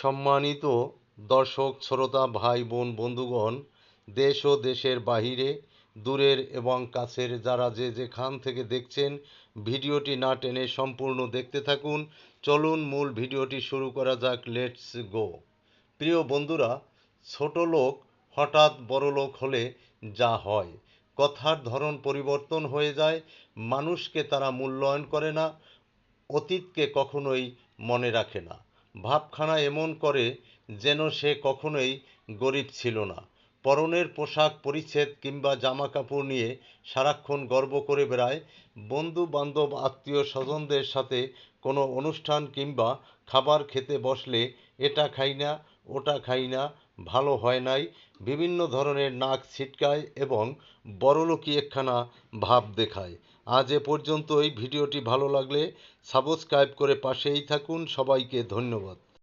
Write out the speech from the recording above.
সম্মানিত দর্শক শ্রোতা ভাই বোন বন্ধুগণ, দেশ ও দেশের বাহিরে দূরের এবং কাছের যারা যে যেখান থেকে দেখছেন, ভিডিওটি না টেনে সম্পূর্ণ দেখতে থাকুন। চলুন মূল ভিডিওটি শুরু করা যাক। Let's go. প্রিয় বন্ধুরা, ছোট লোক হঠাৎ বড় লোক হলে যা হয়, কথার ধরন পরিবর্তন হয়ে যায়, মানুষকে তারা মূল্যায়ন করে না, অতীতকে কখনোই মনে রাখে না, ভাবখানা এমন করে যেন সে কখনোই গরিব ছিল না, পরনের পোশাক পরিচ্ছদ কিংবা জামা কাপড় নিয়ে সারাক্ষণ গর্ব করে বেড়ায়, বন্ধু বান্ধব আত্মীয় স্বজনদের সাথে কোনো অনুষ্ঠান কিংবা খাবার খেতে বসলে এটা খাই না, ওটা খাই না, ভালো হয় নাই, বিভিন্ন ধরনের নাক ছিটকায় এবং বড়লোকি একখানা ভাব দেখায়। আজ এ পর্যন্তই। ভিডিওটি ভালো লাগলে সাবস্ক্রাইব করে পাশেই থাকুন। সবাইকে ধন্যবাদ।